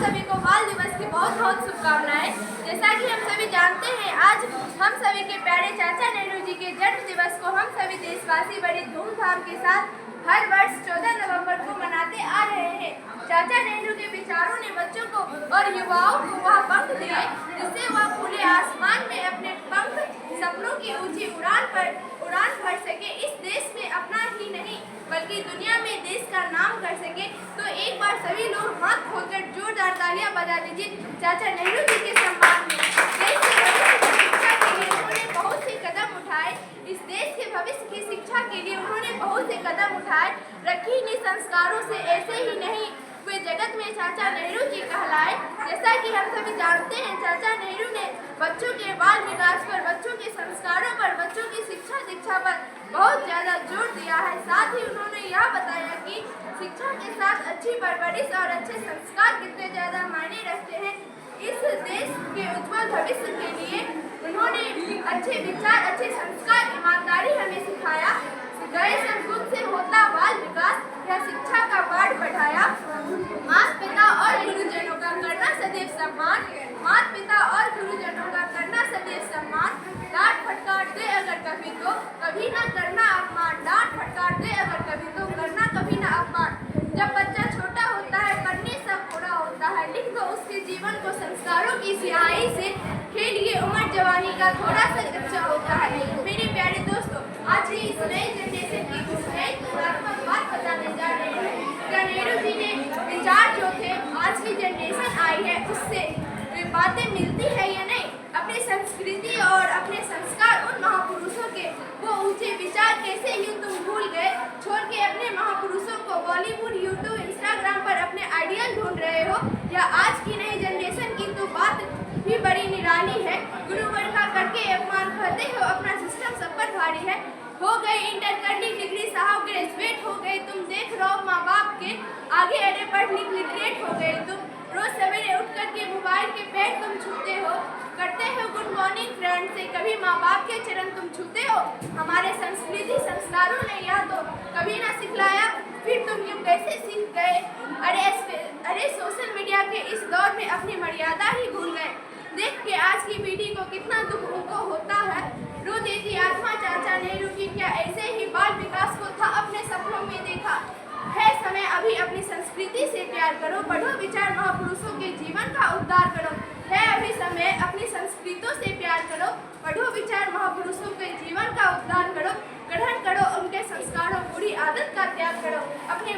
सभी को बाल दिवस की बहुत बहुत शुभकामनाएं। जैसा कि हम सभी जानते हैं, आज हम सभी के प्यारे चाचा नेहरू जी के जन्म दिवस को हम सभी देशवासी बड़ी धूमधाम के साथ हर वर्ष 14 नवंबर को मनाते आ रहे हैं। चाचा नेहरू के विचारों ने बच्चों को और युवाओं को वह पंख दिए जिससे वह खुले आसमान में अपने पंख सपनों की ऊंची उड़ान भर सके। इस देश में अपना ही नहीं बल्कि दुनिया में देश का नाम कर सके। तो एक बार सभी लोग हाथ खोलकर जोरदार तालियां बजा दीजिए चाचा नेहरू जी के सम्मान में। देश के भविष्य की शिक्षा के लिए उन्होंने बहुत से कदम उठाए। इस देश के भविष्य की शिक्षा के लिए उन्होंने बहुत से कदम उठाए। रखी इन संस्कारों से ऐसे ही नहीं वे जगत में चाचा नेहरू जी कहलाए। जैसा कि हम सभी जानते हैं, चाचा नेहरू ने बच्चों के बाल विकास पर, बच्चों के संस्कारों पर, बच्चों की शिक्षा दीक्षा पर बहुत ज्यादा जोर दिया है। साथ ही उन्होंने यह बताया कि शिक्षा के साथ अच्छी परवरिश और अच्छे संस्कार कितने ज्यादा मायने रखते हैं। इस देश के उज्जवल भविष्य के लिए उन्होंने अच्छे विचार, अच्छे संस्कार, ईमानदारी हमें सिखाया। गए संकुल से होता बाल विकास, यह शिक्षा का पाठ बढ़ाया। माता पिता और गुरुजनों का करना सदैव सम्मान, माता पिता और गुरुजनों का करना सदैव सम्मान। डांट फटकार दे अगर कभी तो कभी ना करना अपमान, डांट फटकार दे अगर कभी तो करना कभी ना अपमान। जब बच्चा छोटा होता है पढ़ने सब थोड़ा होता है, लिख दो उसके जीवन को संस्कारों की स्याही से। खेलिए उम्र जवानी का थोड़ा सा कच्चा होता है। मेरे प्यारे दोस्तों, आज ही इस नए जनरेशन की कुछ नई तुलनात्मक बात बताने जा रहे हैं। क्या नेहरू जी ने विचार जो थे आज की जनरेशन आई है उससे वे बातें मिलती है या नहीं? अपनी संस्कृति और अपने संस्कार उन महापुरुषों के वो ऊंचे विचार कैसे यूं तुम भूल गए? छोड़ के अपने महापुरुषों को बॉलीवुड, यूट्यूब, इंस्टाग्राम पर अपने आइडियल ढूंढ रहे हो? या आज की नई जनरेशन की तो बात भी बड़ी निराली है। गुरुवर का करके अपमान करते हो, अपना सिस्टम सब पर भारी है। हो गए इंटर कर ली डिग्री साहब ग्रेजुएट हो गए तुम, देख रहो माँ बाप के आगे अरे पढ़ लिख लिटरेट हो गए तुम। रोज सवेरे उठ करके मोबाइल के पैर तुम छूते हो, करते हो गुड मॉर्निंग फ्रेंड से, कभी माँ बाप के चरण तुम छूते हो? हमारे संस्कृति संस्कारों ने यह तो कभी ना सिखलाया, फिर तुम यूँ कैसे सीख गए? अरे सोशल मीडिया के इस दौर में अपनी मर्यादा ही भूल गए। देख के आज की पीढ़ी को कितना दुख उनको होता है। रो देती आत्मा चाचा नेहरू की, क्या ऐसे ही बाल विकास को था अपने सपनों में देखा? है समय अभी अपनी संस्कृति से प्यार करो, बढ़ो विचार महापुरुषों के जीवन का उद्धार करो। है अभी समय अपनी संस्कृतियों से प्यार करो, बढ़ो विचार महापुरुषों के जीवन का उद्धार करो। ग्रहण करो उनके संस्कारों, बुरी आदत का त्याग करो, अपने